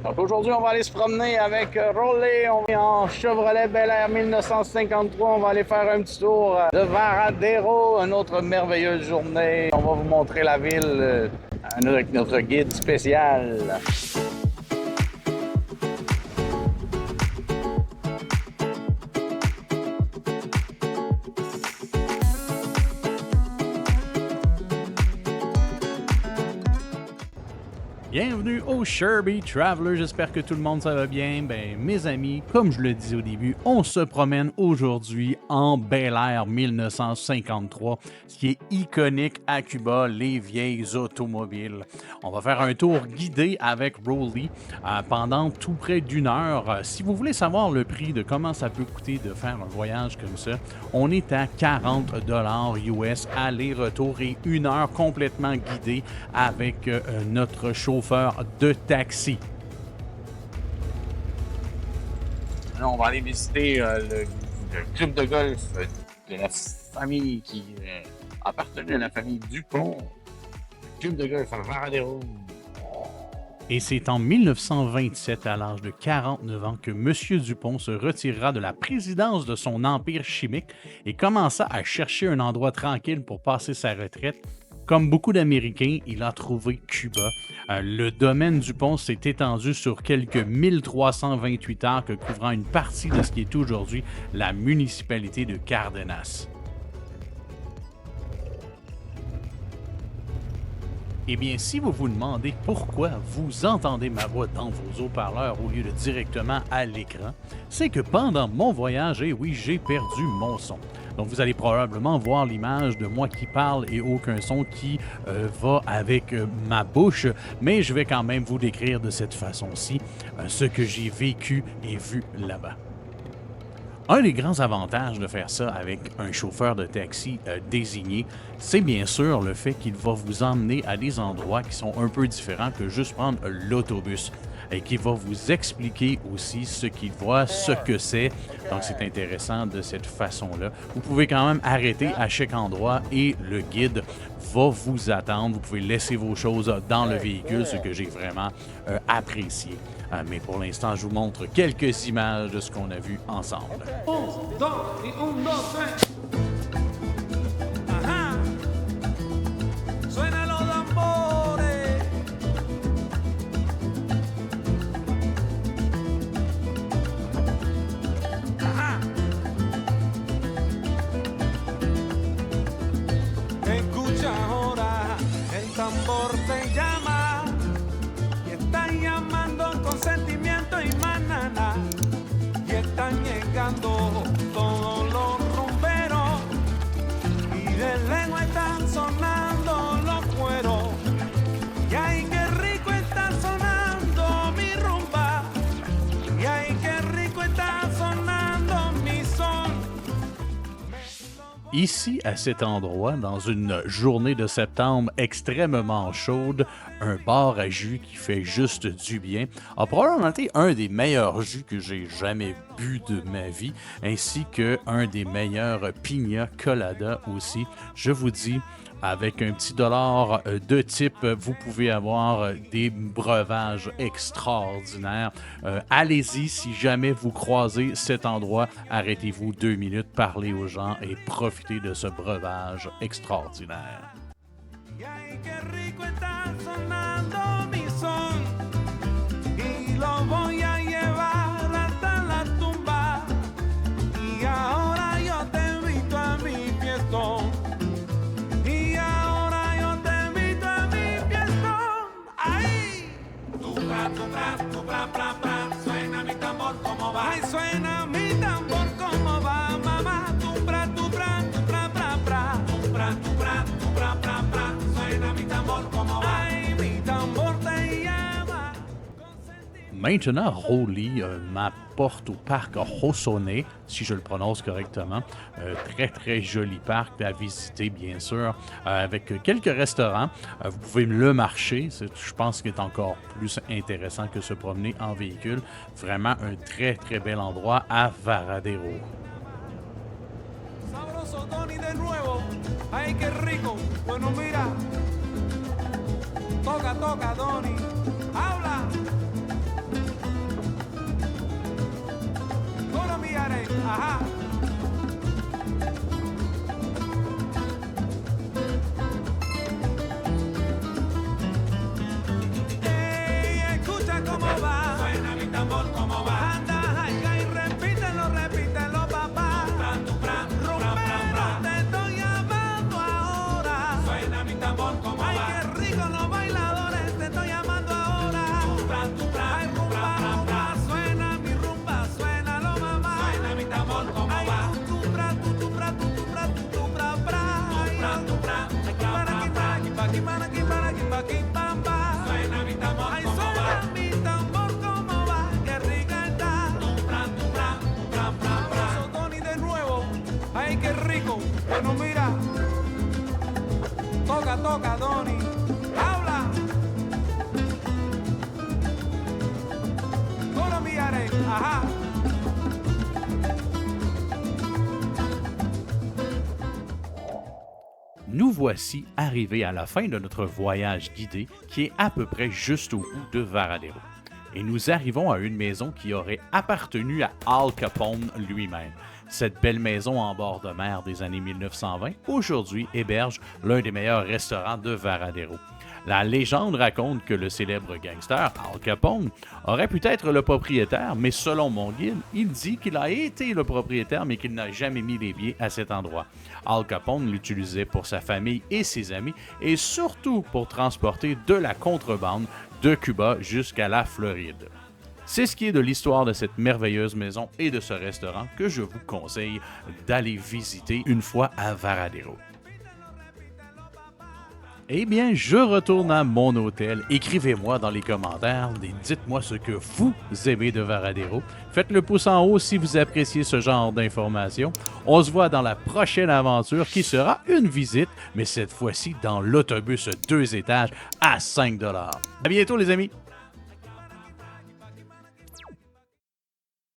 Donc aujourd'hui, on va aller se promener avec Rolly. On est en Chevrolet Bel Air 1953. On va aller faire un petit tour de Varadero, une autre merveilleuse journée. On va vous montrer la ville avec notre guide spécial. Bienvenue au Sherby Traveler, j'espère que tout le monde ça va bien. Ben mes amis, comme je le disais au début, on se promène aujourd'hui en Bel Air 1953, ce qui est iconique à Cuba, les vieilles automobiles. On va faire un tour guidé avec Rolly pendant tout près d'une heure. Si vous voulez savoir le prix de comment ça peut coûter de faire un voyage comme ça, on est à 40 $ US aller-retour et une heure complètement guidée avec notre chauffeur de taxi. Là, on va aller visiter le club de golf de la famille qui appartenait à la famille Dupont. Le club de golf à Varadero. Et c'est en 1927, à l'âge de 49 ans, que M. Dupont se retirera de la présidence de son empire chimique et commença à chercher un endroit tranquille pour passer sa retraite. Comme beaucoup d'Américains, il a trouvé Cuba. Le domaine Dupont s'est étendu sur quelques 1328 acres, couvrant une partie de ce qui est aujourd'hui la municipalité de Cardenas. Eh bien, si vous vous demandez pourquoi vous entendez ma voix dans vos haut-parleurs au lieu de directement à l'écran, c'est que pendant mon voyage, eh oui, j'ai perdu mon son. Donc, vous allez probablement voir l'image de moi qui parle et aucun son qui va avec ma bouche, mais je vais quand même vous décrire de cette façon-ci ce que j'ai vécu et vu là-bas. Un des grands avantages de faire ça avec un chauffeur de taxi désigné, c'est bien sûr le fait qu'il va vous emmener à des endroits qui sont un peu différents que juste prendre l'autobus et qui va vous expliquer aussi ce qu'il voit, ce que c'est. Donc, c'est intéressant de cette façon-là. Vous pouvez quand même arrêter à chaque endroit et le guide va vous attendre. Vous pouvez laisser vos choses dans le véhicule, ce que j'ai vraiment apprécié. Mais pour l'instant, je vous montre quelques images de ce qu'on a vu ensemble. Todos los rumberos y de lengua están sonando los cueros. Y ay, qué rico está sonando mi rumba. Y ay, qué rico está sonando mi son. Ici, à cet endroit, dans une journée de septembre extrêmement chaude, un bar à jus qui fait juste du bien a probablement été un des meilleurs jus que j'ai jamais bu de ma vie, ainsi qu'un des meilleurs piña colada aussi. Je vous dis, avec un petit dollar de type, vous pouvez avoir des breuvages extraordinaires. Allez-y, si jamais vous croisez cet endroit, arrêtez-vous 2 minutes, parlez aux gens et profitez de ce breuvage extraordinaire. Y ay, qué rico está sonando mi son. Y lo voy a llevar hasta la tumba. Y ahora yo te invito a mi fiestón. Y ahora yo te invito a mi fiestón. ¡Ay! Tu pra, pra, suena mi tambor como va. Ay, suena mi tambor como va, mamá. Tu pra, pra, pra. Tu pra, suena mi tambor como va. Ay, mi tambor te llama. Maintenant, Rolly m'apporte au parc Hossone, si je le prononce correctement. Très, très joli parc à visiter, bien sûr, avec quelques restaurants. Vous pouvez le marcher, je pense qu'il est encore plus intéressant que se promener en véhicule. Vraiment un très, très bel endroit à Varadero. Sabroso Tony de nuevo. Ay, qué rico. Bueno, mira. Toca, Tony. Habla. Ajá. Nous voici arrivés à la fin de notre voyage guidé qui est à peu près juste au bout de Varadero. Et nous arrivons à une maison qui aurait appartenu à Al Capone lui-même. Cette belle maison en bord de mer des années 1920, aujourd'hui héberge l'un des meilleurs restaurants de Varadero. La légende raconte que le célèbre gangster Al Capone aurait pu être le propriétaire, mais selon mon guide, il dit qu'il a été le propriétaire, mais qu'il n'a jamais mis les pieds à cet endroit. Al Capone l'utilisait pour sa famille et ses amis, et surtout pour transporter de la contrebande de Cuba jusqu'à la Floride. C'est ce qui est de l'histoire de cette merveilleuse maison et de ce restaurant que je vous conseille d'aller visiter une fois à Varadero. Eh bien, je retourne à mon hôtel. Écrivez-moi dans les commentaires. Dites-moi ce que vous aimez de Varadero. Faites le pouce en haut si vous appréciez ce genre d'informations. On se voit dans la prochaine aventure qui sera une visite, mais cette fois-ci dans l'autobus 2 étages à 5 $. À bientôt les amis!